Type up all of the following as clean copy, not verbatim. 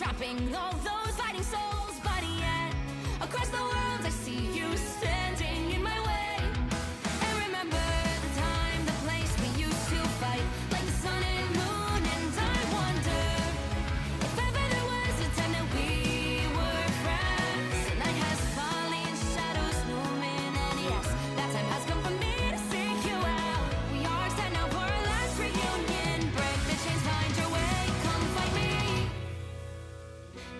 trapping all those fighting souls. But yet, across the world, I see you standing in my way. And remember the time, the place we used to fight, like the sun and moon. And I wonder if ever there was a time that we were friends. The night has fallen, shadows looming, and yes, that time has come for me to seek you out. We are set now for our last reunion. Break the chains, find your way, come find me.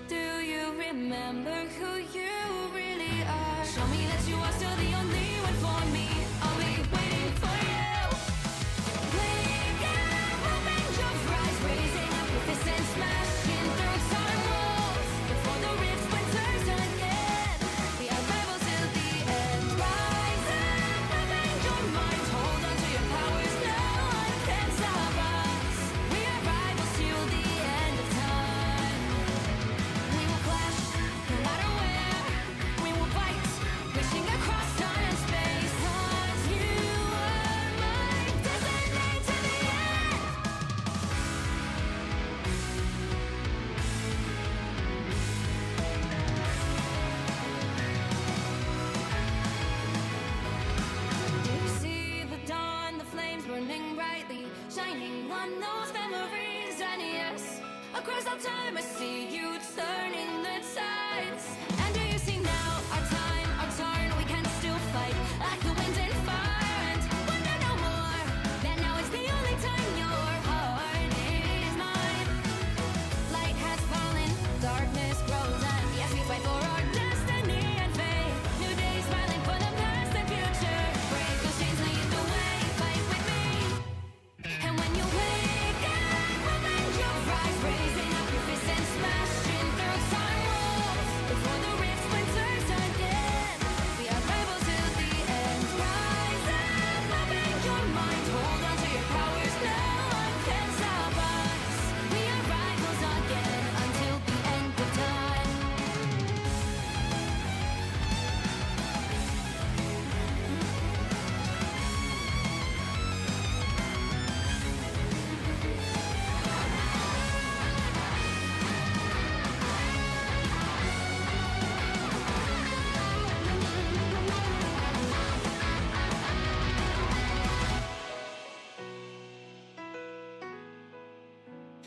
Do you remember who you really are? Show me that you are still the only one for me. I'll be waiting for you. Wake up, open your eyes, raising up your fists and smashing through time walls. Before the rift splinters again, we are rivals till the end. Rise up, open your mind, hold on to your powers. No one can stop us. We are rivals till the end of time. We will clash, no matter where. We will fight, reaching across time and space. 'Cause you are my destiny to the end. Do you see the dawn, the flames burning brightly, shining on those memories? And yes, across all time I see you turning the tides. And do you see now our time, our turn? We can still fight like the wind and fire. And wonder no more that now is the only time your heart is mine. Light has fallen, darkness grows, and yes, we fight for our destiny and fate. New days smiling for the past and future. Break those chains, lead the way, fight with me. And when you wake up, open your eyes, raising up your fists and smashing through time walls. Before the rift splinters again, we are rivals till the end. Rise up, open your mind, hold on to your powers. No one can stop us. We are rivals again until the end of time.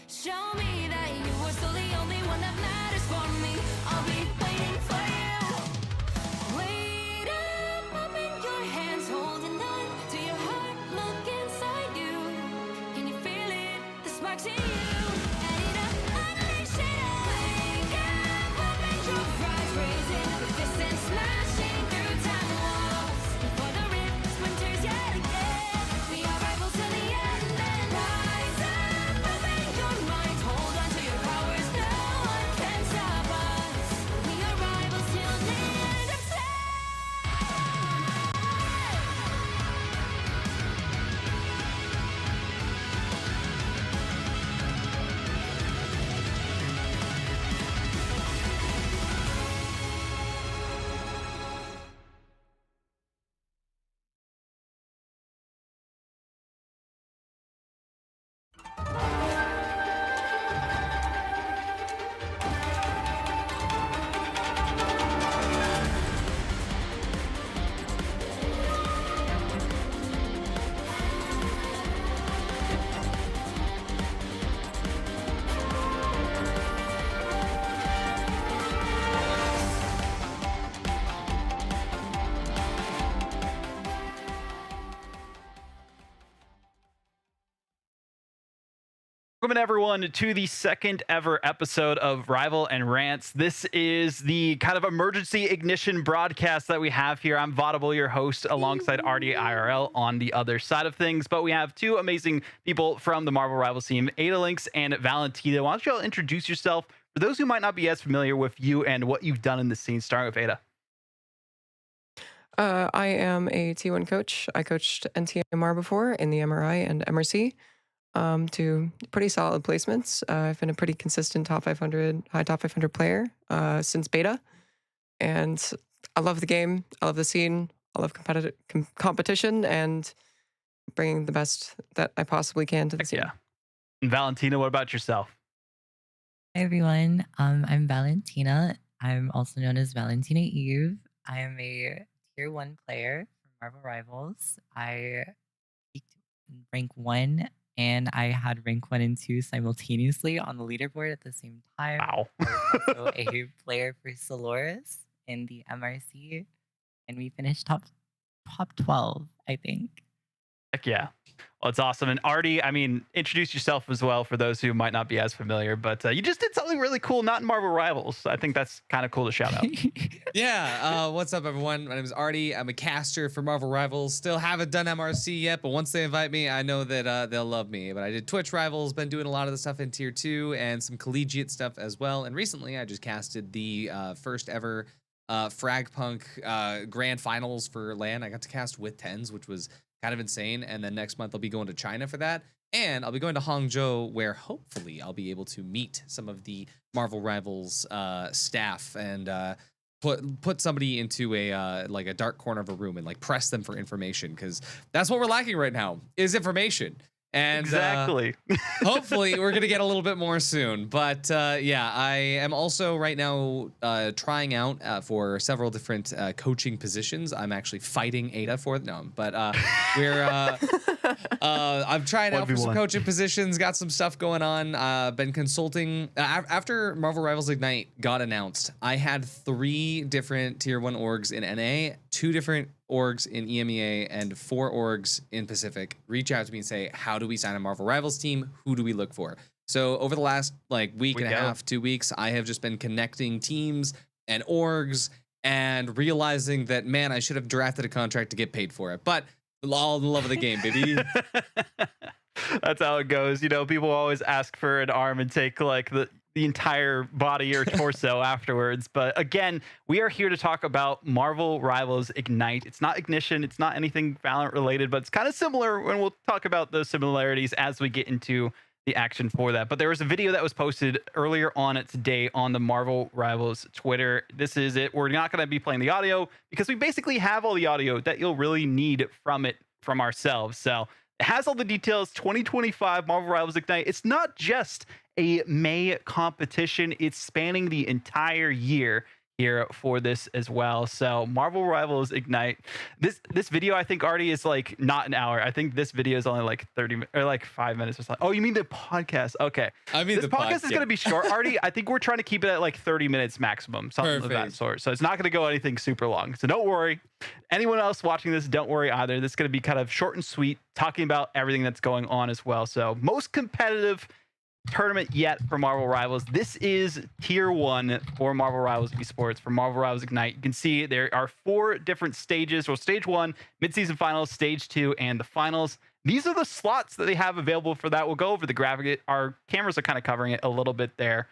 Show me that you are still the only one that matters for me. I'll be waiting for you. Wait up, open your hands, holding on to your heart. Look inside you. Can you feel it? The sparks in you. Add it up, unleash it all. Wake up, open your eyes, raising up your fists and smashing through time walls. Before the rift splinters yet again, we are rivals till the end. And rise up, open your mind, hold on to your powers. No one can stop us. We are rivals till the end of time. Welcome everyone to the second ever episode of Rival and Rants. This is the kind of emergency ignition broadcast that we have here. I'm Vaudable, your host, alongside RDIRL on the other side of things. But we have two amazing people from the Marvel Rivals team, adalynx and Valentina. Why don't you all introduce yourself for those who might not be as familiar with you and what you've done in the scene, starting with Ada. I am a T1 coach. I coached NTMR before in the MRI and MRC. To pretty solid placements. I've been a pretty consistent top 500, high top 500 player since beta. And I love the game. I love the scene. I love competition and bringing the best that I possibly can to the scene. Yeah. And Valentina, what about yourself? Hi everyone. I'm Valentina. I'm also known as Valentina Eve. I am a tier one player for Marvel Rivals. I peaked in rank one and I had rank one and two simultaneously on the leaderboard at the same time. Wow. I was also a player for Solaris in the MRC, and we finished top 12, I think. Heck yeah. Well, it's awesome. And Artie, I mean, introduce yourself as well for those who might not be as familiar, but you just did something really cool, not in Marvel Rivals. I think that's kind of cool to shout out. Yeah, what's up, everyone? My name is Artie. I'm a caster for Marvel Rivals. Still haven't done MRC yet, but once they invite me, I know that they'll love me. But I did Twitch Rivals, been doing a lot of the stuff in Tier 2 and some collegiate stuff as well. And recently, I just casted the first ever Fragpunk Grand Finals for LAN. I got to cast with tens, which was kind of insane. And then next month, I'll be going to China for that. And I'll be going to Hangzhou, where hopefully I'll be able to meet some of the Marvel Rivals staff and put somebody into a like a dark corner of a room and like press them for information, because that's what we're lacking right now is information. And exactly. hopefully we're gonna get a little bit more soon. But yeah, I am also right now trying out for several different coaching positions. I'm actually fighting Ada for them, but we're I'm trying out for some 1v1. coaching positions. Got some stuff going on. Been consulting after Marvel Rivals Ignite got announced. I had 3 different tier 1 orgs in NA, 2 different orgs in EMEA, and 4 orgs in Pacific reach out to me and say, how do we sign a Marvel Rivals team? Who do we look for? So over the last like week and a half, 2 weeks, I have just been connecting teams and orgs and realizing that, man, I should have drafted a contract to get paid for it. But all in the love of the game, baby. That's how it goes. You know, people always ask for an arm and take like the entire body or torso afterwards. But again, we are here to talk about Marvel Rivals Ignite. It's not Ignition. It's not anything Valorant related, but it's kind of similar, and we'll talk about those similarities as we get into the action for that. But there was a video that was posted earlier on it today on the Marvel Rivals Twitter. This is it. We're not going to be playing the audio because we basically have all the audio that you'll really need from ourselves. So it has all the details. 2025 Marvel Rivals Ignite. It's not just a May competition. It's spanning the entire year here for this as well. So Marvel Rivals Ignite. This video, I think, Artie, is like not an hour. I think this video is only like 30 or like 5 minutes or something. Oh, you mean the podcast? Okay. I mean, this the podcast is going to be short, Artie. I think we're trying to keep it at like 30 minutes maximum, something of that sort. So it's not going to go anything super long. So don't worry. Anyone else watching this, don't worry either. This is going to be kind of short and sweet, talking about everything that's going on as well. So most competitive tournament yet for Marvel Rivals. This is tier 1 for Marvel Rivals Esports, for Marvel Rivals Ignite. You can see there are 4 different stages. Well, stage 1, mid-season finals, stage 2, and the finals. These are the slots that they have available for that. We'll go over the graphic. Our cameras are kind of covering it a little bit there.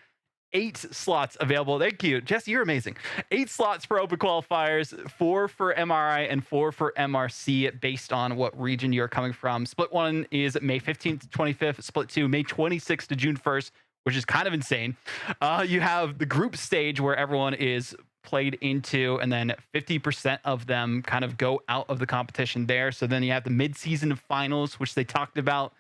8 slots available. Thank you, Jesse. You're amazing. 8 slots for open qualifiers, 4 for MRI and 4 for MRC based on what region you're coming from. Split 1 is May 15th to 25th. Split 2, May 26th to June 1st, which is kind of insane. You have the group stage where everyone is played into, and then 50% of them kind of go out of the competition there. So then you have the mid-season finals, which they talked about.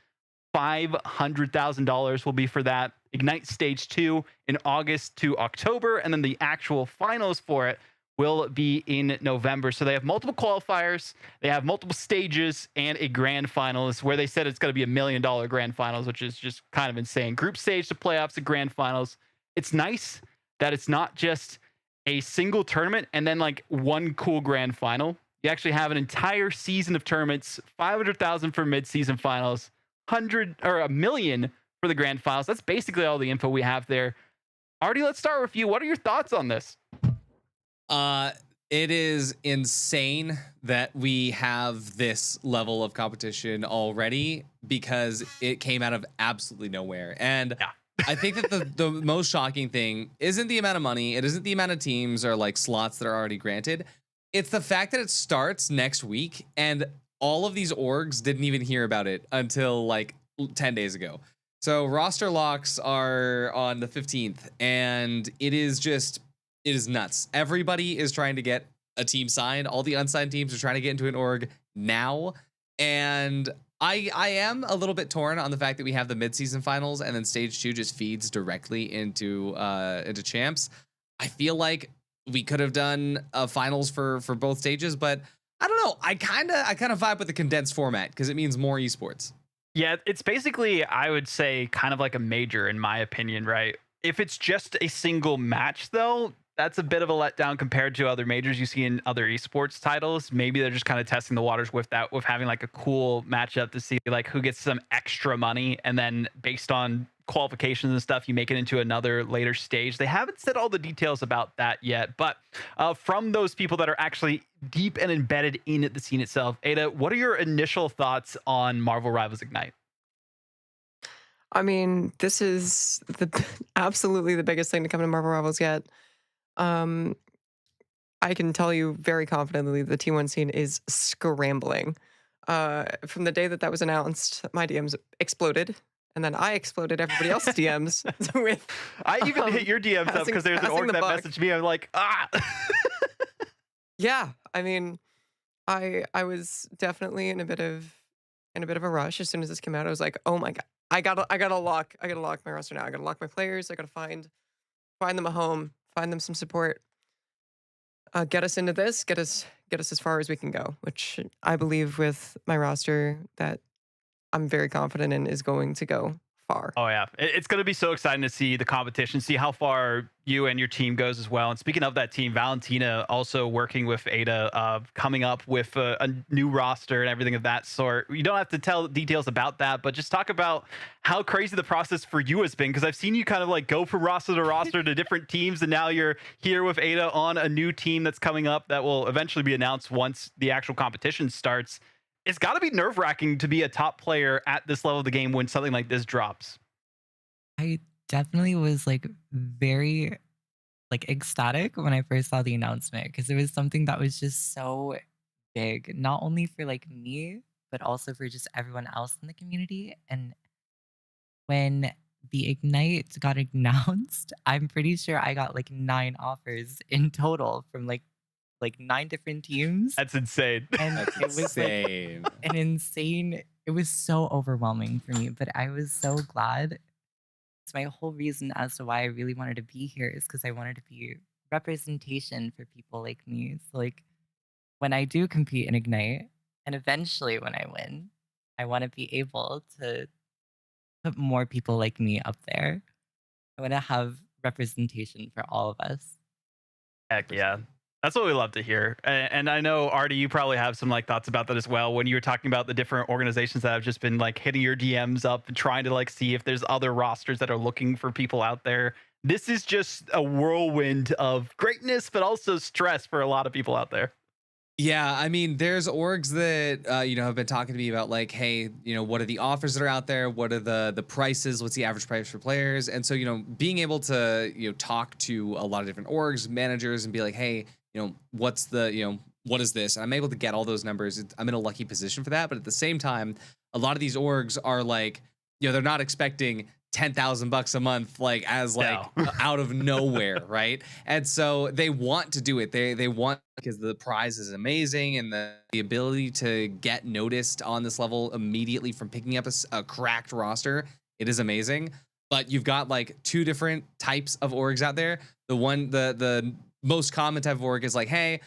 $500,000 will be for that. Ignite stage 2 in August to October, and then the actual finals for it will be in November. So they have multiple qualifiers, they have multiple stages, and a grand finals where they said it's going to be $1 million grand finals, which is just kind of insane. Group stage to playoffs to grand finals. It's nice that it's not just a single tournament and then like one cool grand final. You actually have an entire season of tournaments, 500,000 for mid-season finals, 100 or $1 million for the grand finals. That's basically all the info we have there. Artie, let's start with you. What are your thoughts on this? It is insane that we have this level of competition already, because it came out of absolutely nowhere. And yeah. I think that the most shocking thing isn't the amount of money. It isn't the amount of teams or like slots that are already granted. It's the fact that it starts next week and all of these orgs didn't even hear about it until like 10 days ago. So roster locks are on the 15th, and it is nuts. Everybody is trying to get a team signed. All the unsigned teams are trying to get into an org now. And I am a little bit torn on the fact that we have the midseason finals and then stage 2 just feeds directly into champs. I feel like we could have done finals for both stages, but I don't know. I kind of vibe with the condensed format because it means more esports. Yeah, it's basically, I would say, kind of like a major in my opinion, right? If it's just a single match, though, that's a bit of a letdown compared to other majors you see in other esports titles. Maybe they're just kind of testing the waters with that, with having like a cool matchup to see like who gets some extra money, and then based on qualifications and stuff, you make it into another later stage. They haven't said all the details about that yet, but from those people that are actually deep and embedded in the scene itself, Ada, what are your initial thoughts on Marvel Rivals Ignite? I mean, this is absolutely the biggest thing to come to Marvel Rivals yet. I can tell you very confidently the T1 scene is scrambling. From the day that was announced, my DMs exploded. And then I exploded everybody else's DMs with. I even hit your DMs up because there's an org that messaged me. I'm like, ah. Yeah, I mean, I was definitely in a bit of a rush as soon as this came out. I was like, oh my god, I gotta lock my roster now. I gotta lock my players. I gotta find them a home, find them some support. Get us into this. Get us as far as we can go. Which I believe with my roster that I'm very confident in is going to go far. Oh yeah, it's going to be so exciting to see the competition, see how far you and your team goes as well. And speaking of that team, Valentina also working with Ada, coming up with a new roster and everything of that sort. You don't have to tell details about that, but just talk about how crazy the process for you has been, because I've seen you kind of like go from roster to roster to different teams, and now you're here with Ada on a new team that's coming up that will eventually be announced once the actual competition starts. It's got to be nerve-wracking to be a top player at this level of the game when something like this drops. I definitely was like very like ecstatic when I first saw the announcement, because it was something that was just so big, not only for like me, but also for just everyone else in the community. And when the Ignite got announced, I'm pretty sure I got like 9 offers in total from like 9 different teams. That's insane. And That's it was insane. like an insane, it was so overwhelming for me, but I was so glad. It's my whole reason as to why I really wanted to be here, is because I wanted to be representation for people like me. So like when I do compete in Ignite, and eventually when I win, I want to be able to put more people like me up there. I want to have representation for all of us. Heck yeah. That's what we love to hear. And I know, Artie, you probably have some like thoughts about that as well. When you were talking about the different organizations that have just been like hitting your DMs up and trying to like see if there's other rosters that are looking for people out there. This is just a whirlwind of greatness, but also stress for a lot of people out there. Yeah, I mean, there's orgs that have been talking to me about like, hey, what are the offers that are out there? What are the prices? What's the average price for players? And so, being able to talk to a lot of different orgs, managers, and be like, hey, what's the what is this? And I'm able to get all those numbers. I'm in a lucky position for that. But at the same time, a lot of these orgs are like, they're not expecting $10,000 a month, like as like out of nowhere, right? And so they want to do it. They want, because the prize is amazing, and the ability to get noticed on this level immediately from picking up a cracked roster, it is amazing. But you've got like 2 different types of orgs out there. The most common type of org is like, hey,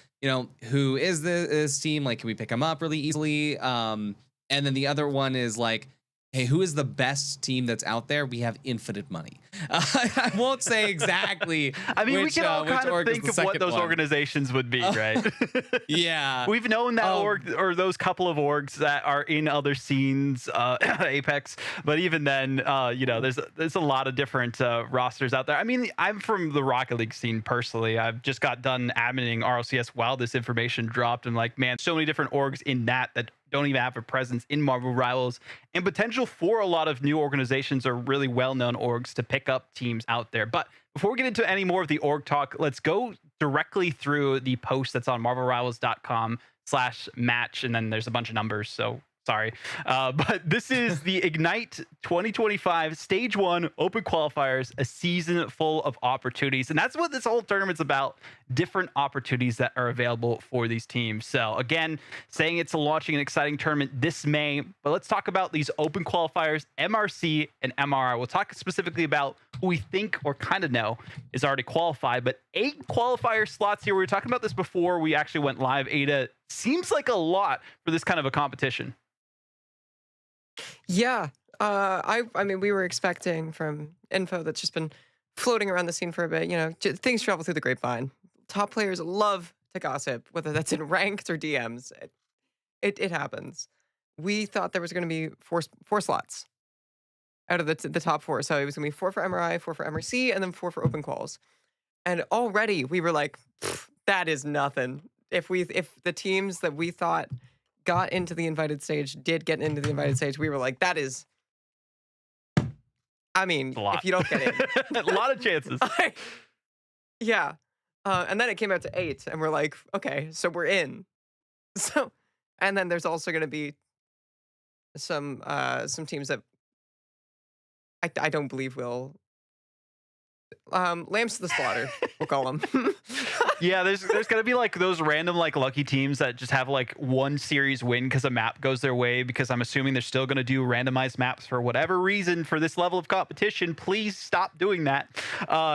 who is this team? Like, can we pick them up really easily? And then the other one is like, hey, who is the best team that's out there? We have infinite money. I won't say exactly. I mean, we can all kind of think of what those organizations would be, right? Yeah. We've known that org, or those couple of orgs that are in other scenes, Apex, but even then, there's a lot of different rosters out there. I mean, I'm from the Rocket League scene personally. I've just got done adminning RLCS while this information dropped. And like, man, so many different orgs in that don't even have a presence in Marvel Rivals, and potential for a lot of new organizations or really well-known orgs to pick up teams out there. But before we get into any more of the org talk, let's go directly through the post that's on marvelrivals.com/match, and then there's a bunch of numbers, so Sorry. But this is the Ignite 2025 Stage 1 Open Qualifiers, a season full of opportunities. And that's what this whole tournament's about, different opportunities that are available for these teams. So again, saying it's launching an exciting tournament this May, but let's talk about these Open Qualifiers, MRC and MRI. We'll talk specifically about who we think or kind of know is already qualified, but 8 qualifier slots here. We were talking about this before we actually went live. Ada, seems like a lot for this kind of a competition. Yeah. I mean, we were expecting from info that's just been floating around the scene for a bit, things travel through the grapevine. Top players love to gossip, whether that's in ranked or DMs. It happens. We thought there was going to be four slots out of the top 4. So it was going to be 4 for MRI, 4 for MRC, and then 4 for open quals. And already we were like, that is nothing. If the teams that we thought got into the invited stage did get into the invited stage, we were like, that is, I mean, if you don't get in. A lot of chances. Yeah. And then it came out to 8, and we're like, okay, so we're in. So, and then there's also going to be some teams that I don't believe will. Lambs to the slaughter, we'll call them. Yeah, there's gonna be like those random like lucky teams that just have like one series win because a map goes their way, because I'm assuming they're still gonna do randomized maps for whatever reason for this level of competition. Please stop doing that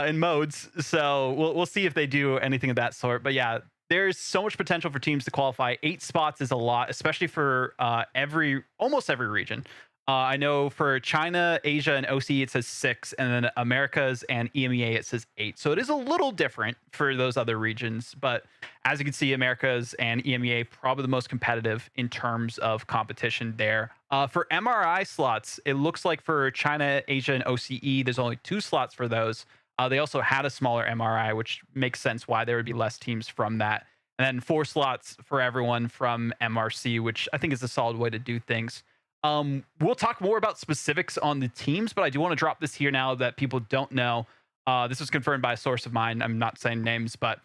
in modes. So we'll see if they do anything of that sort. But yeah, there's so much potential for teams to qualify. 8 spots is a lot, especially for almost every region. I know for China, Asia, and OC, it says 6, and then Americas and EMEA, it says 8. So it is a little different for those other regions. But as you can see, Americas and EMEA, probably the most competitive in terms of competition there. For MRI slots, it looks like for China, Asia, and OCE, there's only 2 slots for those. They also had a smaller MRI, which makes sense why there would be less teams from that. And then 4 slots for everyone from MRC, which I think is a solid way to do things. We'll talk more about specifics on the teams, but I do want to drop this here now that people don't know. This was confirmed by a source of mine. I'm not saying names, but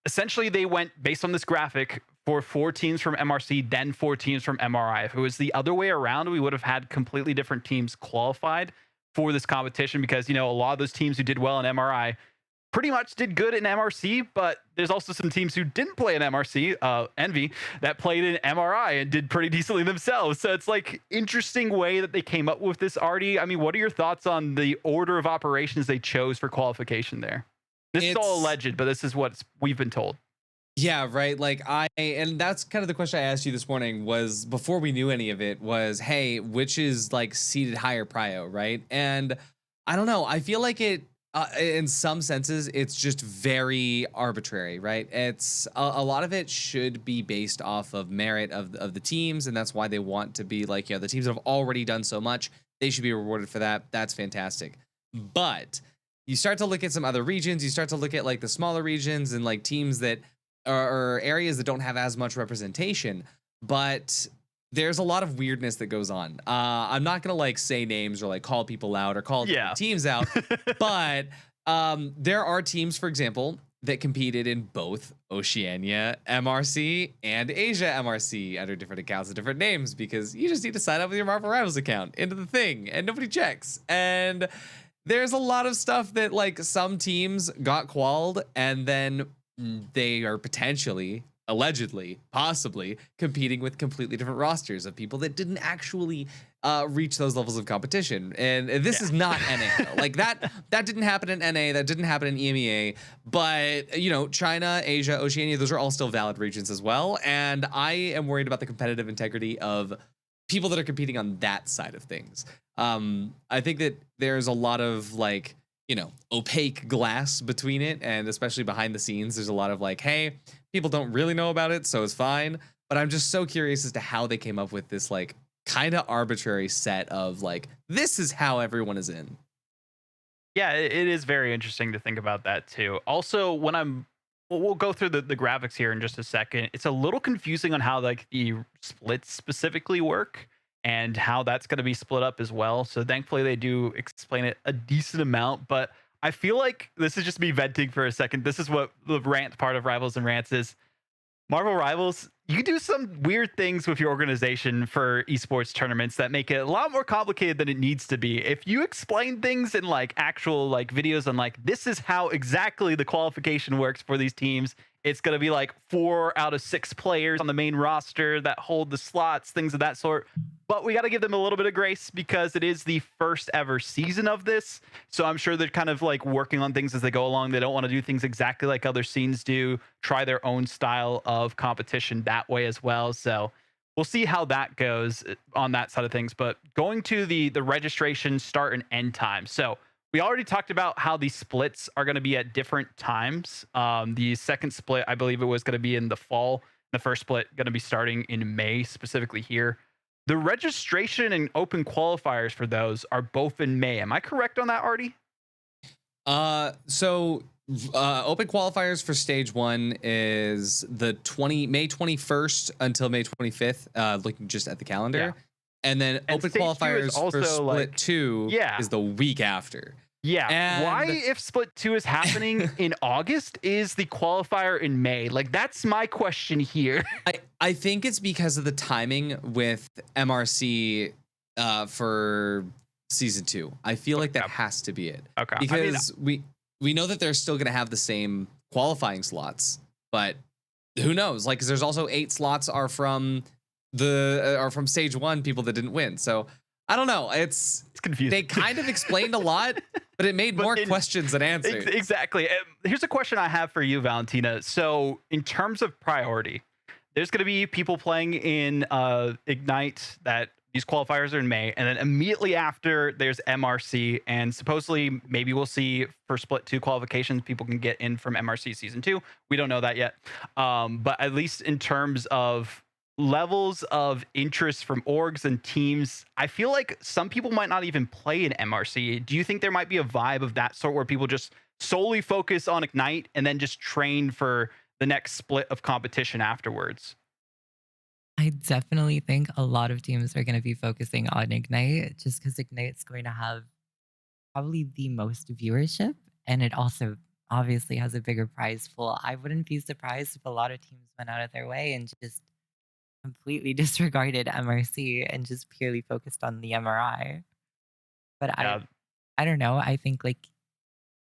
essentially they went based on this graphic for 4 teams from MRC, then 4 teams from MRI. If it was the other way around, we would have had completely different teams qualified for this competition, because, a lot of those teams who did well in MRI pretty much did good in MRC, but there's also some teams who didn't play in MRC, Envy, that played in MRI and did pretty decently themselves. So it's like interesting way that they came up with this, Artie. I mean, what are your thoughts on the order of operations they chose for qualification there? This is all alleged, but this is what we've been told. Yeah, right. And that's kind of the question I asked you this morning, was before we knew any of it, was, hey, which is like seated higher prio, right? And I don't know. I feel like it, in some senses, it's just very arbitrary, right? It's a lot of it should be based off of merit of the teams, and that's why they want to be like, the teams that have already done so much, they should be rewarded for that. That's fantastic. But you start to look at some other regions, you start to look at like the smaller regions and like teams that are areas that don't have as much representation, but there's a lot of weirdness that goes on. I'm not gonna like say names or like call people out or call teams out, but there are teams, for example, that competed in both Oceania MRC and Asia MRC under different accounts and different names, because you just need to sign up with your Marvel Rivals account into the thing and nobody checks. And there's a lot of stuff that like some teams got qualled and then they are potentially, allegedly, possibly competing with completely different rosters of people that didn't actually reach those levels of competition. And this is not NA. Like that didn't happen in NA, that didn't happen in EMEA, but China, Asia, Oceania, those are all still valid regions as well. And I am worried about the competitive integrity of people that are competing on that side of things. I think that there's a lot of like, opaque glass between it, and especially behind the scenes, there's a lot of like, hey, people don't really know about it, so it's fine. But I'm just so curious as to how they came up with this like kind of arbitrary set of like, this is how everyone is in. Yeah, it is very interesting to think about that too. Also, we'll go through the graphics here in just a second. It's a little confusing on how like the splits specifically work and how that's going to be split up as well. So thankfully they do explain it a decent amount, but I feel like this is just me venting for a second. This is what the rant part of Rivals and Rants is. Marvel Rivals, you do some weird things with your organization for esports tournaments that make it a lot more complicated than it needs to be. If you explain things in like actual like videos on like this is how exactly the qualification works for these teams, it's going to be like 4 out of 6 players on the main roster that hold the slots, things of that sort. But we got to give them a little bit of grace because it is the first ever season of this. So I'm sure they're kind of like working on things as they go along. They don't want to do things exactly like other scenes do, try their own style of competition that way as well. So we'll see how that goes on that side of things. But going to the registration start and end time. So we already talked about how the splits are going to be at different times. The second split, I believe it was going to be in the fall. The first split going to be starting in May, specifically here. The registration and open qualifiers for those are both in May. Am I correct on that, Artie? So open qualifiers for stage 1 is the May 21st until May 25th, looking just at the calendar. Yeah. And then open stage 2 is qualifiers also for split like 2 is the week after. Yeah. And why, if split 2 is happening in August, is the qualifier in May? Like, that's my question here. I think it's because of the timing with MRC for season 2. I feel like that has to be it. Okay. Because we know that they're still going to have the same qualifying slots, but who knows? Like, 'cause there's also 8 slots are from stage 1 people that didn't win. So I don't know. It's confusing. They kind of explained a lot, but it made more questions than answers. Exactly. Here's a question I have for you, Valentina. So in terms of priority, there's going to be people playing in Ignite that these qualifiers are in May, and then immediately after there's MRC, and supposedly maybe we'll see for split 2 qualifications people can get in from MRC season 2. We don't know that yet. But at least in terms of levels of interest from orgs and teams, I feel like some people might not even play in MRC. Do you think there might be a vibe of that sort where people just solely focus on Ignite and then just train for the next split of competition afterwards? I definitely think a lot of teams are going to be focusing on Ignite just because Ignite's going to have probably the most viewership, and it also obviously has a bigger prize pool. I wouldn't be surprised if a lot of teams went out of their way and just completely disregarded MRC and just purely focused on the MRI. But Yeah. I don't know. I think like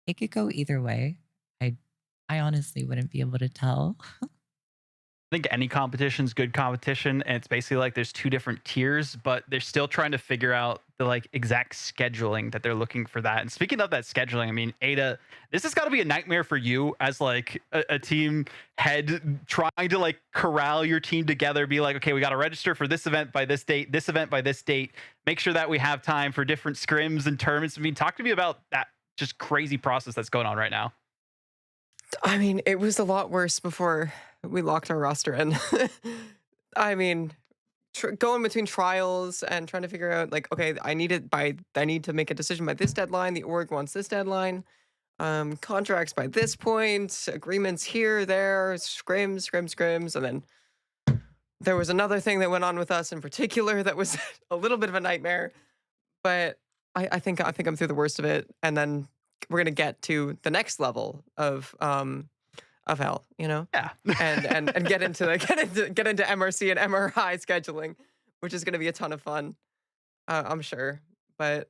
it could go either way. I honestly wouldn't be able to tell. I think any competition's good competition, and it's basically like there's 2 different tiers, but they're still trying to figure out the like exact scheduling that they're looking for that. And speaking of that scheduling, I mean, Ada, this has got to be a nightmare for you as like a team head trying to like corral your team together, be like, okay, we got to register for this event by this date, this event by this date, make sure that we have time for different scrims and tournaments. I mean, talk to me about that just crazy process that's going on right now. I mean, it was a lot worse before we locked our roster in. I mean, going between trials and trying to figure out like, okay, I need to make a decision by this deadline. The org wants this deadline. Contracts by this point, agreements here, there, scrims, and then there was another thing that went on with us in particular that was a little bit of a nightmare. But I think I'm through the worst of it, and then we're gonna get to the next level of hell, you know? Yeah. and get into MRC and MRI scheduling, which is gonna be a ton of fun, I'm sure. But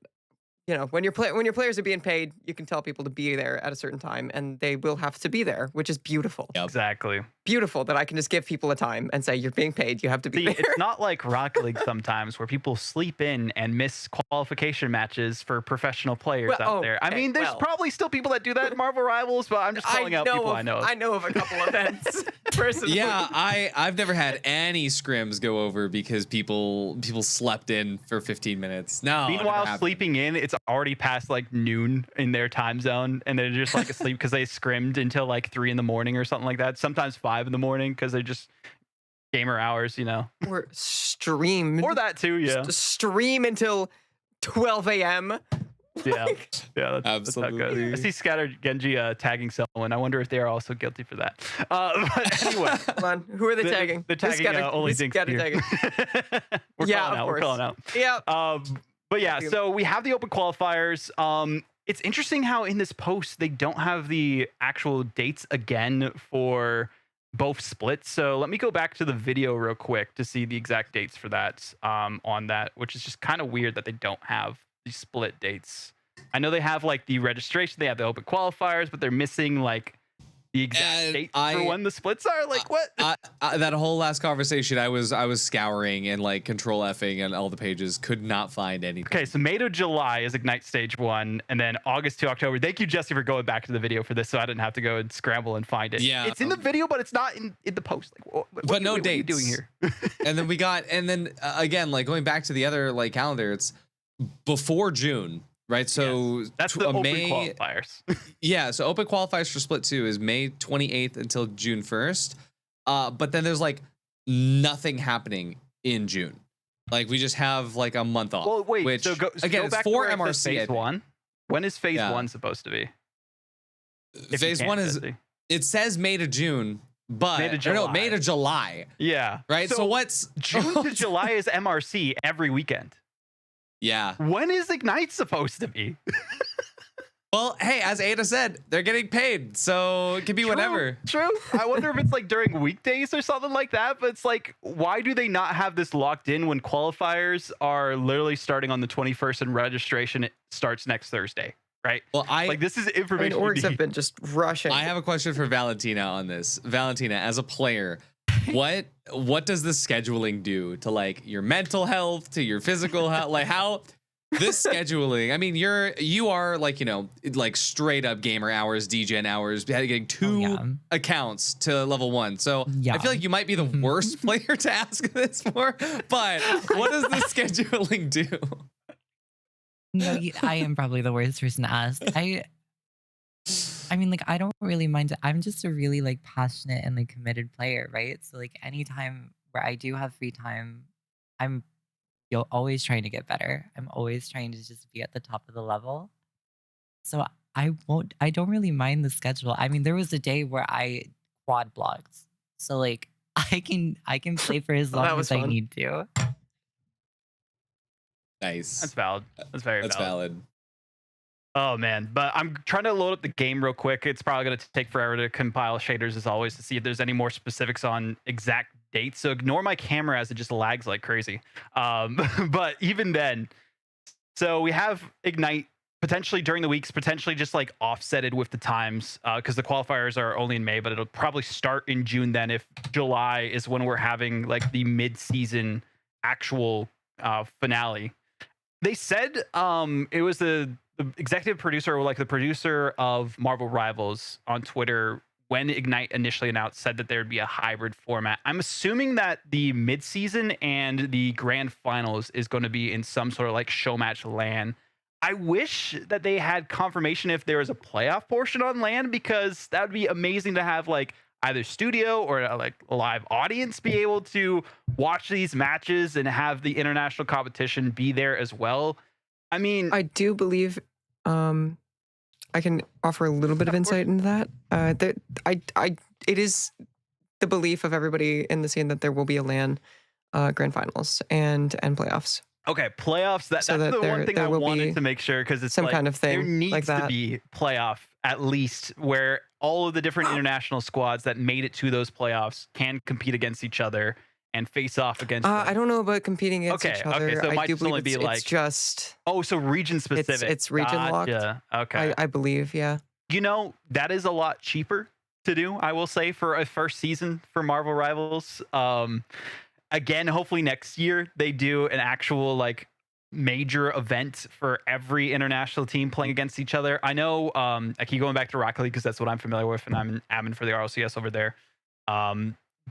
you know, when your players are being paid, you can tell people to be there at a certain time, and they will have to be there, which is beautiful. Yep. Exactly. Beautiful that I can just give people a time and say, you're being paid, you have to be there. It's not like Rocket League sometimes where people sleep in and miss qualification matches for professional players out there. I mean, there's probably still people that do that in Marvel Rivals, but I'm just calling out people I know. I know of a couple events personally. Yeah, I've never had any scrims go over because people slept in for 15 minutes. No. Meanwhile, sleeping in, it's already past like noon in their time zone, and they're just like asleep because they scrimmed until like 3 a.m. or something like that. Sometimes 5 a.m. because they're just gamer hours, you know. Or streamed. Or that too, yeah. Stream until 12 a.m. Yeah, yeah, that's not Absolutely. good. I see Scattered Genji tagging someone. I wonder if they are also guilty for that. But anyway, Hold on. Who are they tagging? They're tagging only things tagging. We're calling out. We're calling out. Yeah. But yeah, so we have the open qualifiers. It's interesting how in this post they don't have the actual dates again for both splits. So let me go back to the video real quick to see the exact dates for that on that, which is just kind of weird that they don't have the split dates. I know they have like the registration, they have the open qualifiers, but they're missing like the exact date for when the splits are. Like what? That whole last conversation, I was scouring and like control Fing and all the pages, could not find anything. Okay, so May to July is Ignite Stage 1, and then August to October. Thank you, Jesse, for going back to the video for this, so I didn't have to go and scramble and find it. Yeah, it's in the video, but it's not in the post. Like, but no dates. What are you doing here? And then again, like going back to the other like calendar, it's before June. Right, so yes, that's the open May qualifiers. Yeah, so open qualifiers for Split 2 is May 28th until June 1st. But then there's like nothing happening in June. Like we just have like a month off. Well, wait, which so again, go it's back for to MRC. Phase 1. When is Phase 1 supposed to be? Phase 1 is, it says May to June, but May to July. Yeah. Right. So what's June to July is MRC every weekend. Yeah. When is Ignite supposed to be? Well, hey, as Ada said, they're getting paid, so it can be whatever. True. I wonder if it's like during weekdays or something like that. But it's like, why do they not have this locked in when qualifiers are literally starting on the 21st and registration starts next Thursday? Right. Well, like this is information. Orgs have been just rushing. I have a question for Valentina on this. Valentina, as a player, what does the scheduling do to like your mental health, to your physical health? Like how this scheduling, I mean, you are like, you know, like straight up gamer hours, DGen hours, getting two accounts to level 1. So I feel like you might be the worst player to ask this for, but what does the scheduling do? No, I am probably the worst person to ask. I mean, like, I don't really mind. I'm just a really like passionate and like committed player, right? So like anytime where I do have free time, I'm always trying to get better. I'm always trying to just be at the top of the level. So I don't really mind the schedule. I mean, there was a day where I quad blocked. So like I can play for as long as I need to. Nice. That's valid. That's very valid. Oh man, but I'm trying to load up the game real quick. It's probably going to take forever to compile shaders as always to see if there's any more specifics on exact dates. So ignore my camera as it just lags like crazy. But even then, so we have Ignite potentially during the weeks, potentially just like offsetted with the times because the qualifiers are only in May, but it'll probably start in June then if July is when we're having like the mid-season actual finale. They said it was the executive producer or like the producer of Marvel Rivals on Twitter when Ignite initially announced said that there would be a hybrid format. I'm assuming that the mid-season and the grand finals is going to be in some sort of like show match LAN. I wish that they had confirmation if there was a playoff portion on LAN because that would be amazing to have like either studio or like a live audience be able to watch these matches and have the international competition be there as well. I mean, I do believe I can offer a little bit of insight into that. It is the belief of everybody in the scene that there will be a LAN grand finals and playoffs. Okay, playoffs. That's the one thing I wanted to make sure because it's some like, kind of thing there needs like that. to be playoff at least where all of the different international squads that made it to those playoffs can compete against each other and face off against. I don't know about competing against each other. Okay, so it might just only be like it's just. Oh, so region specific. It's region locked. Okay, I believe, yeah. You know, that is a lot cheaper to do, I will say, for a first season for Marvel Rivals. Again, hopefully next year they do an actual like major event for every international team playing against each other. I know I keep going back to Rocket League because that's what I'm familiar with, and I'm an admin for the RLCS over there.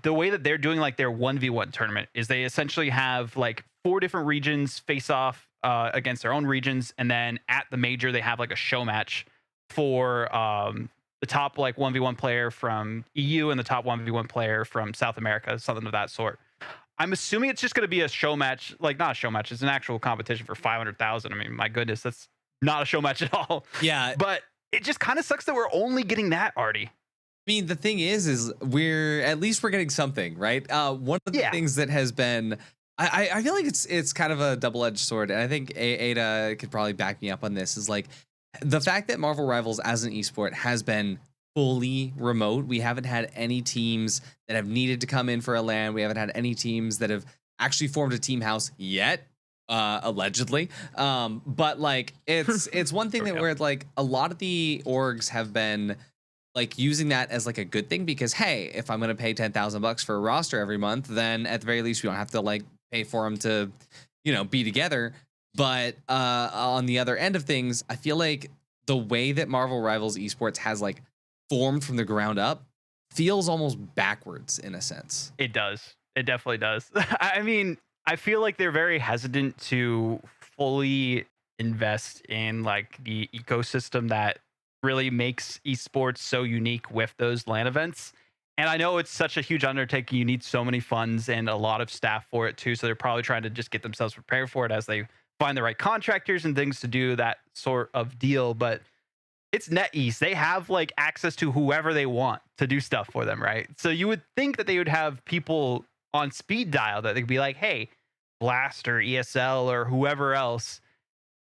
The way that they're doing like their 1v1 tournament is they essentially have like 4 different regions face off against their own regions, and then at the major they have like a show match for the top like 1v1 player from EU and the top 1v1 player from South America, something of that sort. I'm assuming it's just going to be a show match, like not a show match. It's an actual competition for 500,000. I mean, my goodness, that's not a show match at all. Yeah. But it just kind of sucks that we're only getting that, Artie. I mean, the thing is we're getting something, right? One of the things that has been, I feel like it's kind of a double-edged sword. And I think Ada could probably back me up on this is like the fact that Marvel Rivals as an esport has been fully remote. We haven't had any teams that have needed to come in for a LAN. We haven't had any teams that have actually formed a team house yet, allegedly. But like it's one thing that where like a lot of the orgs have been like using that as like a good thing, because hey, if I'm gonna pay $10,000 for a roster every month, then at the very least we don't have to like pay for them to, you know, be together. But on the other end of things, I feel like the way that Marvel Rivals Esports has like formed from the ground up feels almost backwards in a sense. It does. It definitely does. I mean, I feel like they're very hesitant to fully invest in like the ecosystem that really makes esports so unique with those LAN events. And I know it's such a huge undertaking. You need so many funds and a lot of staff for it too. So they're probably trying to just get themselves prepared for it as they find the right contractors and things to do that sort of deal. But it's NetEase. They have like access to whoever they want to do stuff for them, right? So you would think that they would have people on speed dial that they could be like, hey, Blast or ESL or whoever else,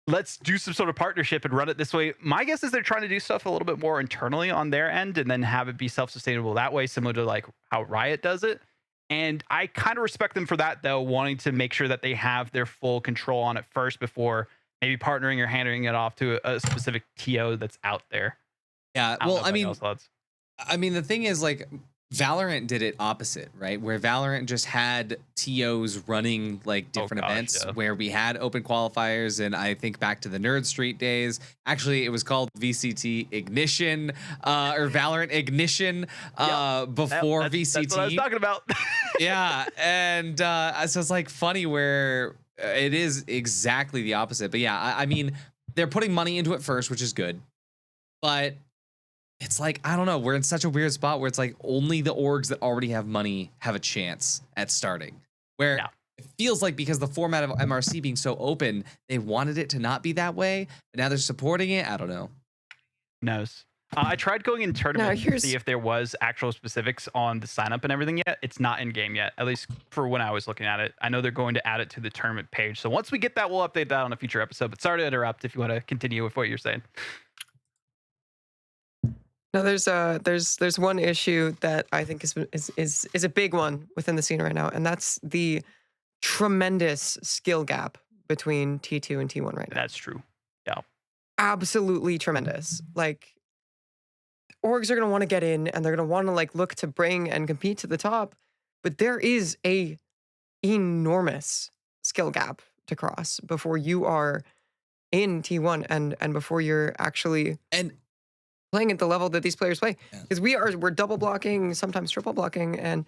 let's do some sort of partnership and run it this way. My guess is they're trying to do stuff a little bit more internally on their end and then have it be self-sustainable that way, similar to like how Riot does it. And I kind of respect them for that, though, wanting to make sure that they have their full control on it first before maybe partnering or handing it off to a specific TO that's out there. Yeah, well, I mean, the thing is, like, Valorant did it opposite, right? Where Valorant just had TOs running like different events where we had open qualifiers. And I think back to the Nerd Street days. Actually, it was called VCT Ignition or Valorant Ignition before VCT. That's what I was talking about. Yeah. And so it's like funny where it is exactly the opposite. But yeah, I mean, they're putting money into it first, which is good. But it's like, I don't know, we're in such a weird spot where it's like only the orgs that already have money have a chance at starting. Where it feels like because the format of MRC being so open, they wanted it to not be that way, but now they're supporting it. I don't know. Who knows? I tried going in tournament to see if there was actual specifics on the sign up and everything yet. It's not in game yet, at least for when I was looking at it. I know they're going to add it to the tournament page. So once we get that, we'll update that on a future episode. But sorry to interrupt if you want to continue with what you're saying. No, there's one issue that I think is a big one within the scene right now, and that's the tremendous skill gap between T2 and T1 right now. That's true. Yeah. Absolutely tremendous. Like, orgs are going to want to get in and they're going to want to like look to bring and compete to the top, but there is a enormous skill gap to cross before you are in T1 and before you're actually playing at the level that these players play, because we're double blocking, sometimes triple blocking, and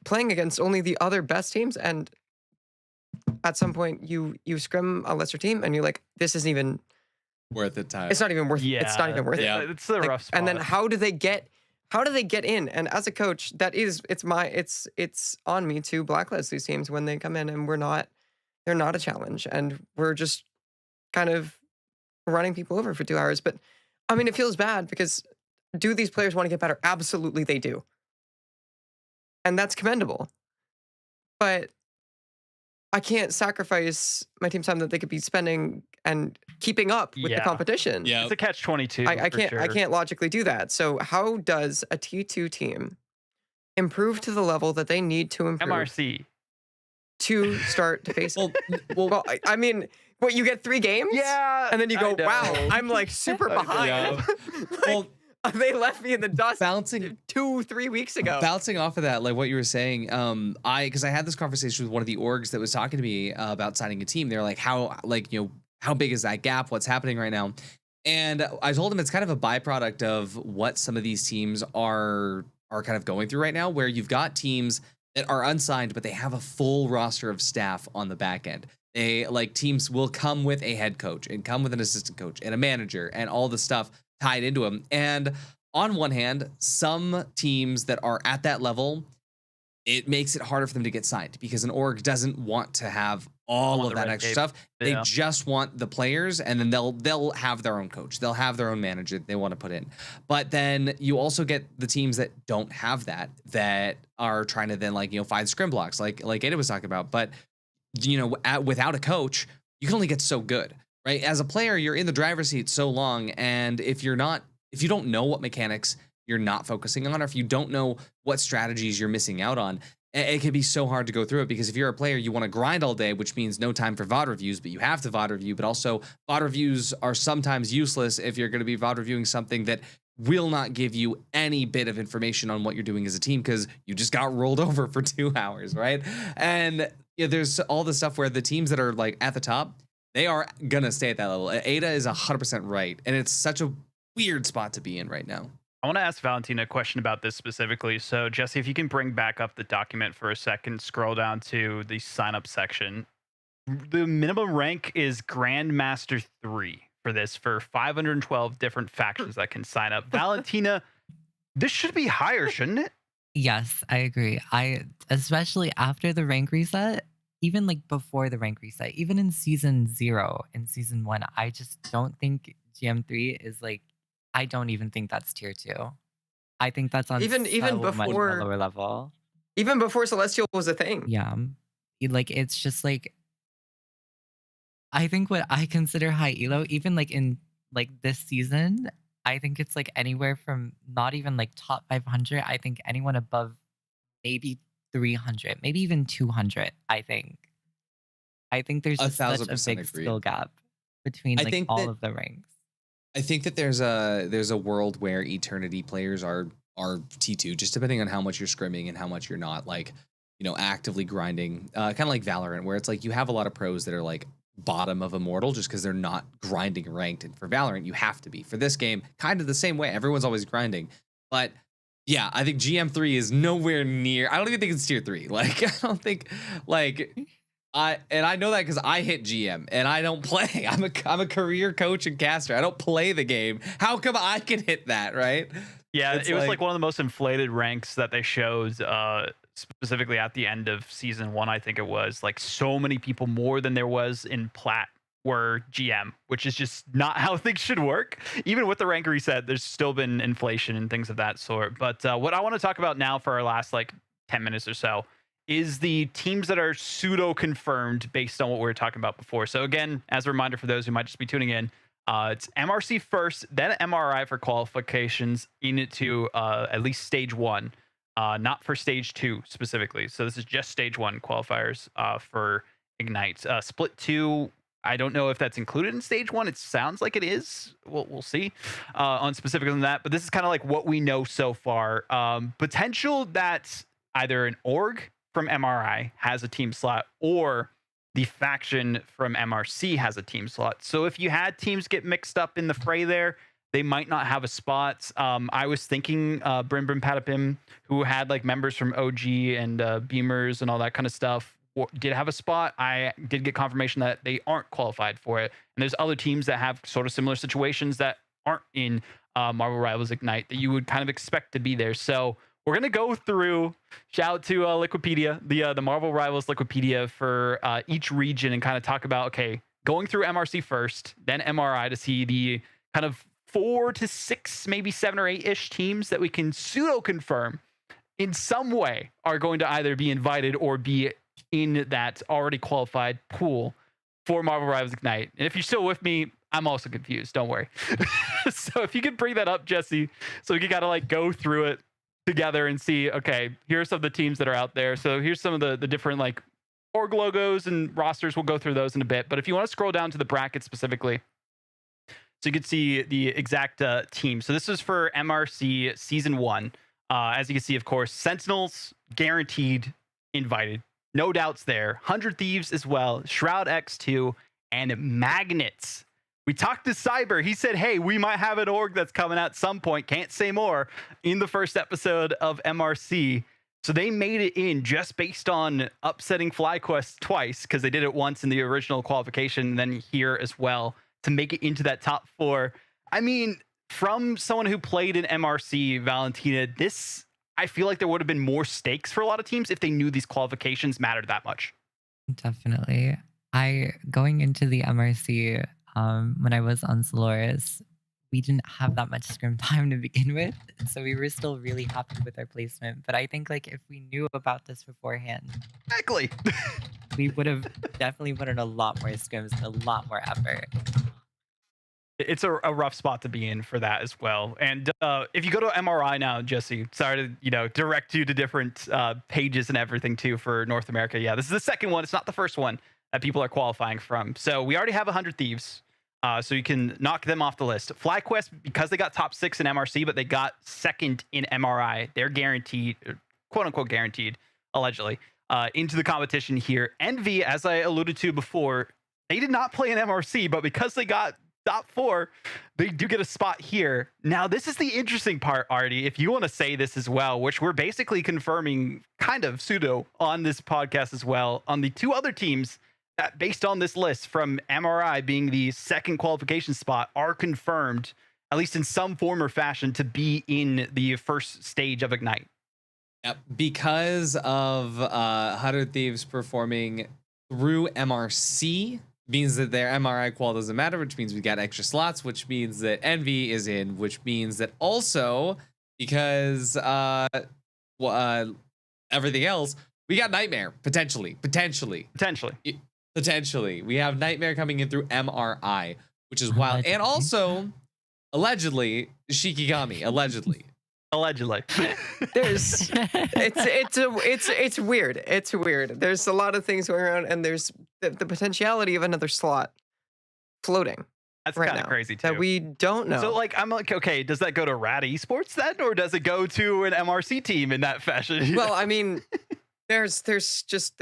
playing against only the other best teams. And at some point, you scrim a lesser team, and you're like, this isn't even worth the time. It's not even worth. Yeah, it's not even worth it. It's the rough spot. And then how do they get in? And as a coach, it's on me to blacklist these teams when they come in, and they're not a challenge, and we're just kind of running people over for 2 hours, but. I mean, it feels bad because do these players want to get better? Absolutely, they do. And that's commendable. But I can't sacrifice my team time that they could be spending and keeping up with the competition. Yeah, it's a catch-22. I can't logically do that. So how does a T2 team improve to the level that they need to improve? MRC. To start to face well, I mean, what, you get 3 games? Yeah. And then you go, wow, I'm like super behind. Yeah. Like, they left me in the dust bouncing 2-3 weeks ago. Bouncing off of that, like what you were saying, because I had this conversation with one of the orgs that was talking to me about signing a team. They're like, how big is that gap? What's happening right now? And I told them it's kind of a byproduct of what some of these teams are kind of going through right now, where you've got teams that are unsigned, but they have a full roster of staff on the back end. They like teams will come with a head coach and come with an assistant coach and a manager and all the stuff tied into them. And on one hand, some teams that are at that level, it makes it harder for them to get signed because an org doesn't want to have all of that extra stuff. They just want the players, and then they'll have their own coach. They'll have their own manager they want to put in. But then you also get the teams that don't have that are trying to then find scrim blocks like Ada was talking about. But without a coach, you can only get so good, right? As a player, you're in the driver's seat so long, and if you don't know what mechanics you're not focusing on, or if you don't know what strategies you're missing out on, it can be so hard to go through it, because if you're a player, you want to grind all day, which means no time for VOD reviews, but you have to VOD review. But also, VOD reviews are sometimes useless if you're going to be VOD reviewing something that will not give you any bit of information on what you're doing as a team, because you just got rolled over for 2 hours, right? And yeah, there's all the stuff where the teams that are like at the top, they are gonna stay at that level. Ada is 100% right, and it's such a weird spot to be in right now. I want to ask Valentina a question about this specifically. So, Jesse, if you can bring back up the document for a second, scroll down to the sign up section. The minimum rank is Grandmaster 3 for this, for 512 different factions that can sign up. Valentina, this should be higher, shouldn't it? Yes, I agree. Especially after the rank reset, even like before the rank reset, even in season 0 and season 1, I just don't think GM3 is like, I don't even think that's tier 2. I think that's on Even so much more before lower level. even before Celestial was a thing. Yeah. Like it's just like, I think what I consider high elo, even like in like this season, I think it's like anywhere from not even like top 500. I think anyone above maybe 300, maybe even 200. I think there's just such a 1000% big agreed. skill gap between I like think all that- of the ranks. I think that there's a world where Eternity players are T2, just depending on how much you're scrimming and how much you're not, like, you know, actively grinding. Kind of like Valorant, where it's like you have a lot of pros that are like bottom of Immortal just because they're not grinding ranked. And for Valorant, you have to be. For this game, kind of the same way. Everyone's always grinding. But yeah, I think GM3 is nowhere near. I don't even think it's tier 3. Like, I don't think, like, I know that because I hit GM and I don't play. I'm a career coach and caster. I don't play the game. How come I can hit that, right? Yeah, It's it was like one of the most inflated ranks that they showed, specifically at the end of season 1. I think it was like so many people more than there was in Plat were GM, which is just not how things should work. Even with the rank reset, there's still been inflation and things of that sort. But what I want to talk about now for our last like 10 minutes or so is the teams that are pseudo confirmed based on what we were talking about before. So again, as a reminder for those who might just be tuning in, it's MRC first, then MRI for qualifications into at least stage 1, not for stage 2 specifically. So this is just stage 1 qualifiers for Ignite. Split 2, I don't know if that's included in stage 1. It sounds like it is. We'll see on specifics on that. But this is kind of like what we know so far. Potential that either an org from MRI has a team slot, or the faction from MRC has a team slot. So if you had teams get mixed up in the fray there, they might not have a spot. I was thinking Brim Brim Patapim, who had like members from OG and Beamers and all that kind of stuff, did have a spot. I did get confirmation that they aren't qualified for it. And there's other teams that have sort of similar situations that aren't in Marvel Rivals Ignite that you would kind of expect to be there. So we're going to go through, shout out to Liquipedia, the Marvel Rivals Liquipedia for each region, and kind of talk about, okay, going through MRC first, then MRI to see the kind of 4 to 6, maybe 7 or 8-ish teams that we can pseudo confirm in some way are going to either be invited or be in that already qualified pool for Marvel Rivals Ignite. And if you're still with me, I'm also confused. Don't worry. So if you could bring that up, Jesse, so we can kind of like go through it together and see, okay, here's some of the teams that are out there. So here's some of the different like org logos and rosters. We'll go through those in a bit. But if you want to scroll down to the bracket specifically, so you can see the exact team. So this is for MRC season 1. As you can see, of course, Sentinels guaranteed invited. No doubts there. 100 Thieves as well. Shroud X2 and Magnets. We talked to Cyber. He said, hey, we might have an org that's coming out at some point. Can't say more, in the first episode of MRC. So they made it in just based on upsetting FlyQuest twice, because they did it once in the original qualification and then here as well, to make it into that top 4. I mean, from someone who played in MRC, Valentina, this, I feel like there would have been more stakes for a lot of teams if they knew these qualifications mattered that much. Definitely. Going into the MRC, when I was on Solaris, we didn't have that much scrim time to begin with, so we were still really happy with our placement. But I think like if we knew about this beforehand, Exactly. we would have definitely put in a lot more scrims and a lot more effort. It's a rough spot to be in for that as well. And if you go to MRI now, Jesse, sorry to direct you to different pages and everything too for North America. Yeah, this is the second one. It's not the first one that people are qualifying from. So we already have 100 Thieves, so you can knock them off the list. FlyQuest, because they got top 6 in MRC, but they got second in MRI, they're guaranteed, quote unquote guaranteed, allegedly, into the competition here. Envy, as I alluded to before, they did not play in MRC, but because they got top 4, they do get a spot here. Now, this is the interesting part, Artie, if you want to say this as well, which we're basically confirming kind of pseudo on this podcast as well, on the 2 other teams that, based on this list from MRI being the second qualification spot, are confirmed, at least in some form or fashion, to be in the first stage of Ignite. Yep. Because of 100 Thieves performing through MRC, means that their MRI qual doesn't matter, which means we got extra slots, which means that Envy is in, which means that also, because everything else, we got Nightmare, potentially. We have Nightmare coming in through MRI, which is wild. And also, allegedly, Shikigami, allegedly. There's it's weird. It's weird. There's a lot of things going around, and there's the potentiality of another slot floating. That's right kind of now crazy too. that we don't know. So I'm like, okay, does that go to Rad Esports then, or does it go to an MRC team in that fashion? Well, I mean, there's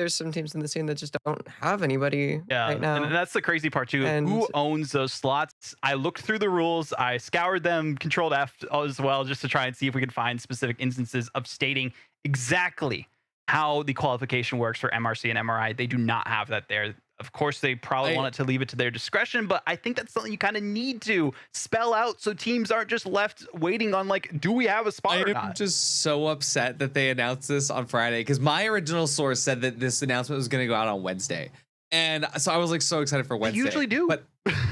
some teams in the scene that just don't have anybody right now. And that's the crazy part too. And who owns those slots? I looked through the rules. I scoured them, Controlled F as well, just to try and see if we could find specific instances of stating exactly how the qualification works for MRC and MRI. They do not have that there. Of course, they probably want it to leave it to their discretion, but I think that's something you kind of need to spell out so teams aren't just left waiting on, like, do we have a spot or not? I'm just so upset that they announced this on Friday, because my original source said that this announcement was going to go out on Wednesday. And so I was like so excited for Wednesday. They usually do. But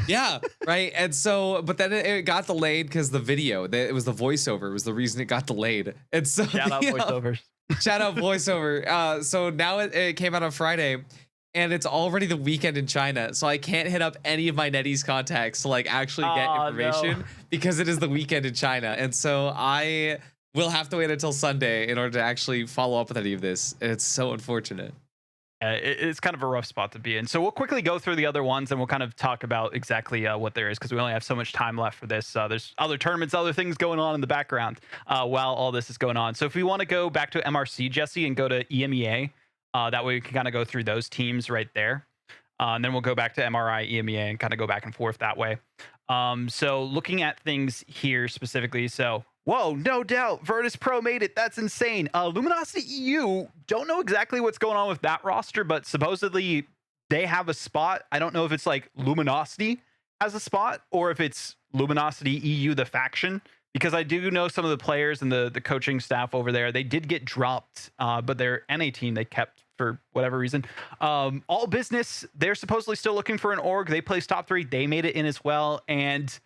yeah, right. And so, but then it got delayed because the video, it was the voiceover was the reason it got delayed. And so Shout out voiceovers. Shout out voiceover. So now it came out on Friday. And it's already the weekend in China, so I can't hit up any of my NetEase contacts to like actually get information because it is the weekend in China. And so I will have to wait until Sunday in order to actually follow up with any of this. And it's so unfortunate. It's kind of a rough spot to be in. So we'll quickly go through the other ones and we'll kind of talk about exactly what there is, because we only have so much time left for this. There's other tournaments, other things going on in the background while all this is going on. So if we want to go back to MRC, Jesse, and go to EMEA, that way we can kind of go through those teams right there. And then we'll go back to MRI, EMEA, and kind of go back and forth that way. So looking at things here specifically. So, whoa, no doubt, Virtus Pro made it. That's insane. Luminosity EU, don't know exactly what's going on with that roster, but supposedly they have a spot. I don't know if it's like Luminosity has a spot or if it's Luminosity EU, the faction. Because I do know some of the players and the coaching staff over there, they did get dropped, but their NA team they kept for whatever reason. All Business, they're supposedly still looking for an org. They placed top 3. They made it in as well. And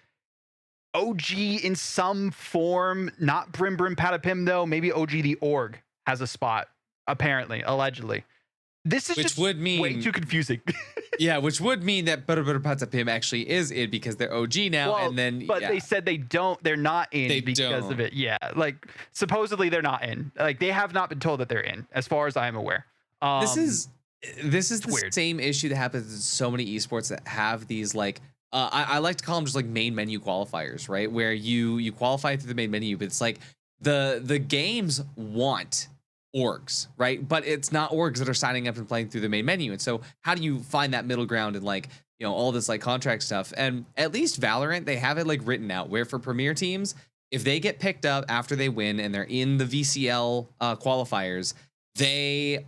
OG in some form, not Brim Brim Patapim though, maybe OG the org has a spot, apparently, allegedly. This is just way too confusing. Yeah, which would mean that Patapim actually is in because they're OG now, well, and then but they said they're not in because of it. Yeah, like supposedly they're not in. Like they have not been told that they're in, as far as I am aware. This is the weird. Same issue that happens in so many esports that have these like I like to call them just like main menu qualifiers, right? Where you qualify through the main menu, but it's like the games want orgs, right? But it's not orgs that are signing up and playing through the main menu. And so how do you find that middle ground and like, you know, all this like contract stuff? And at least Valorant, they have it like written out where for premier teams, if they get picked up after they win and they're in the VCL qualifiers,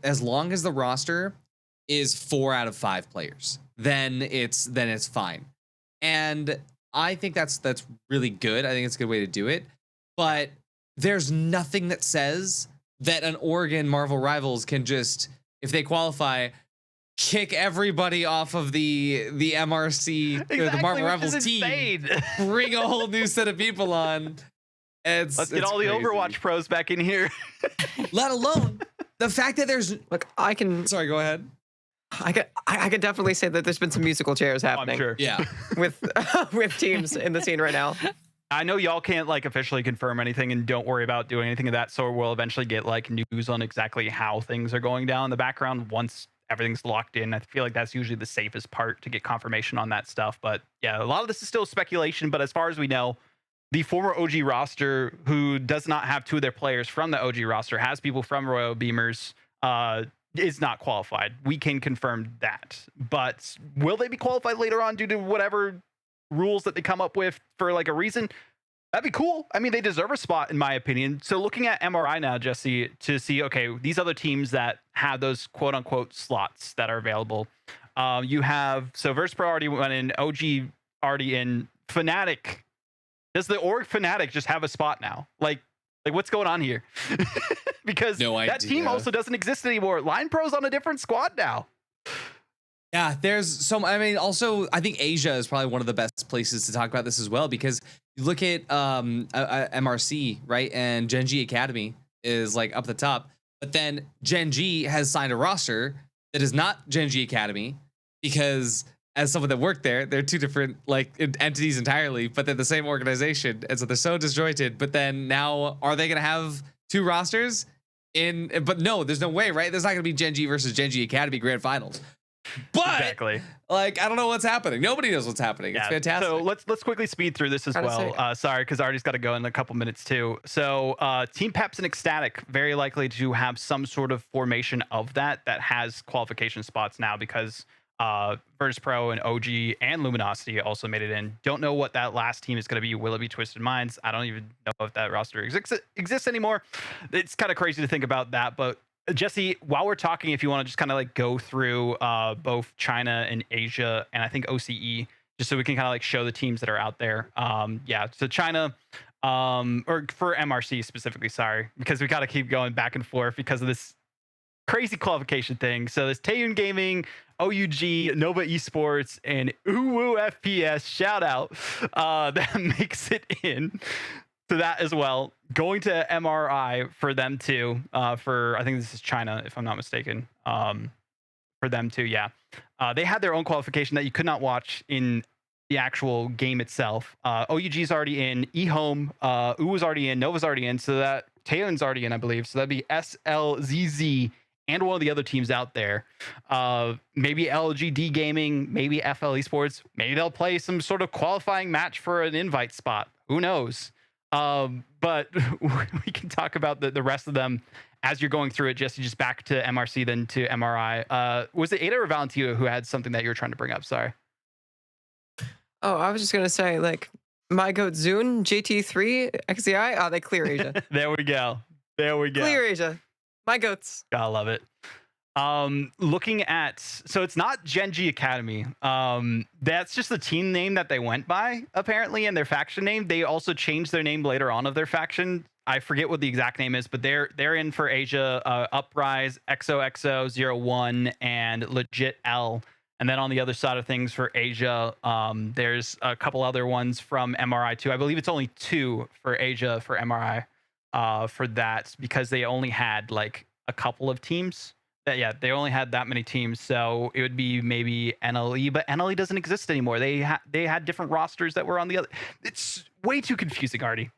as long as the roster is 4 out of 5 players, then it's fine. And I think that's really good. I think it's a good way to do it. But there's nothing that says that an Oregon Marvel Rivals can just, if they qualify, kick everybody off of the MRC, or the Marvel Rivals team, bring a whole new set of people on. Let's get all the Overwatch pros back in here. Let alone the fact that there's... Look, I can... Sorry, go ahead. I could definitely say that there's been some musical chairs I'm happening sure. Yeah. with with teams in the scene right now. I know y'all can't like officially confirm anything, and don't worry about doing anything of that sort. We'll eventually get like news on exactly how things are going down in the background once everything's locked in. I feel like that's usually the safest part to get confirmation on that stuff. But yeah, a lot of this is still speculation. But as far as we know, the former OG roster, who does not have two of their players from the OG roster, has people from Royal Beamers, is not qualified. We can confirm that. But will they be qualified later on due to whatever rules that they come up with for like a reason? That'd be cool. I mean, they deserve a spot in my opinion. So looking at MRI now, Jesse, to see, okay, these other teams that have those quote unquote slots that are available. You have, so Verse Pro already went in, OG already in, Fnatic. Does the org Fnatic just have a spot now? Like what's going on here? Because No that team idea. also doesn't exist anymore. Line Pro's on a different squad now. Yeah, there's some. I mean, also, I think Asia is probably one of the best places to talk about this as well, because you look at MRC, right, and Gen G Academy is like up the top, but then Gen G has signed a roster that is not Gen G Academy, because as someone that worked there, they're two different like entities entirely, but they're the same organization, and so they're so disjointed. But then now, are they gonna have two rosters in? But no, there's no way, right? There's not gonna be Gen G versus Gen G Academy grand finals. But Exactly. like, I don't know what's happening. Nobody knows what's happening. It's fantastic. So let's quickly speed through this as Gotta well. Sorry, because Artie's got to go in a couple minutes too. So Team Peps and Ecstatic very likely to have some sort of formation of that has qualification spots now, because Virtus Pro and OG and Luminosity also made it in. Don't know what that last team is going to be. Will it be Twisted Minds? I don't even know if that roster exists anymore. It's kind of crazy to think about that, but Jesse, while we're talking, if you want to just kind of like go through both China and Asia, and I think OCE, just so we can kind of like show the teams that are out there. Yeah, so China, or for MRC specifically, sorry, because we got to keep going back and forth because of this crazy qualification thing. So there's Taeyun Gaming, OUG, Nova Esports, and Uwu FPS, shout out, that makes it in. To that as well. Going to MRI for them too. For I think this is China, if I'm not mistaken. For them too, yeah. They had their own qualification that you could not watch in the actual game itself. OUG's already in, eHome, Uwu's already in, Nova's already in, so that Taeyun's already in, I believe. So that'd be SLZZ and one of the other teams out there. Maybe LGD Gaming, maybe FL Esports. Maybe they'll play some sort of qualifying match for an invite spot. Who knows? But we can talk about the rest of them as you're going through it. Just back to MRC, then to MRI. Was it Ada or Valentina who had something that you were trying to bring up? Sorry. Oh, I was just gonna say, like, my goat Zune, JT3, XCI. Oh, they clear Asia. There we go. There we go. Clear Asia. My goats. Gotta love it. Looking at, so it's not Gen G Academy. That's just the team name that they went by, apparently, and their faction name. They also changed their name later on of their faction. I forget what the exact name is, but they're in for Asia. Uprise, XOXO01, and Legit L. And then on the other side of things for Asia, there's a couple other ones from MRI too. I believe it's only two for Asia for MRI for that, because they only had like a couple of teams. Yeah, they only had that many teams, so it would be maybe NLE, but NLE doesn't exist anymore. They had different rosters that were on the other. It's way too confusing, Artie.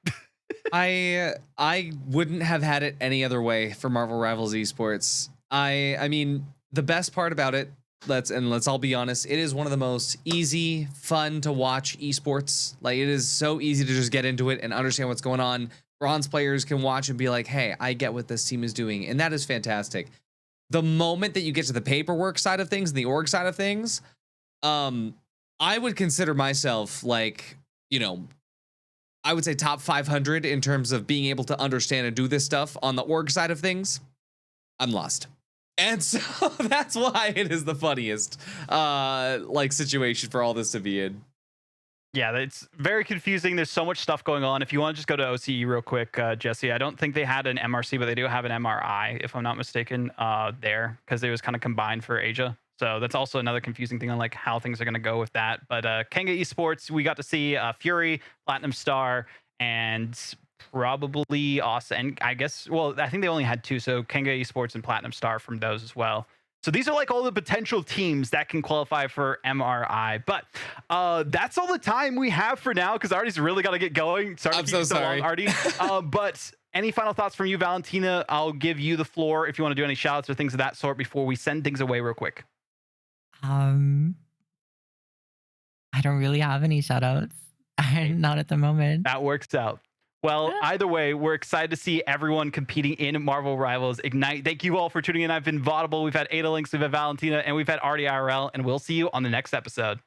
I wouldn't have had it any other way for Marvel Rivals Esports. I mean, the best part about it, let's all be honest, it is one of the most easy, fun to watch esports. Like, it is so easy to just get into it and understand what's going on. Bronze players can watch and be like, hey, I get what this team is doing, and that is fantastic. The moment that you get to the paperwork side of things and the org side of things, I would consider myself like, I would say top 500 in terms of being able to understand and do this stuff. On the org side of things, I'm lost. And so that's why it is the funniest like situation for all this to be in. Yeah, it's very confusing. There's so much stuff going on. If you want to just go to OCE real quick, Jesse, I don't think they had an MRC, but they do have an MRI, if I'm not mistaken, there, because it was kind of combined for Asia. So that's also another confusing thing on like how things are going to go with that. But Kenga Esports, we got to see Fury, Platinum Star, and probably Austin. And I guess, well, I think they only had two. So Kenga Esports and Platinum Star from those as well. So these are like all the potential teams that can qualify for MRI. But that's all the time we have for now because Artie's really got to get going. Sorry I'm to keep so you sorry. long, Artie. But any final thoughts from you, Valentina? I'll give you the floor if you want to do any shout outs or things of that sort before we send things away real quick. I don't really have any shout outs. Not at the moment. That works out. Well, either way, we're excited to see everyone competing in Marvel Rivals Ignite. Thank you all for tuning in. I've been Vaudable. We've had adalynx, we've had Valentina, and we've had Artie IRL, and we'll see you on the next episode.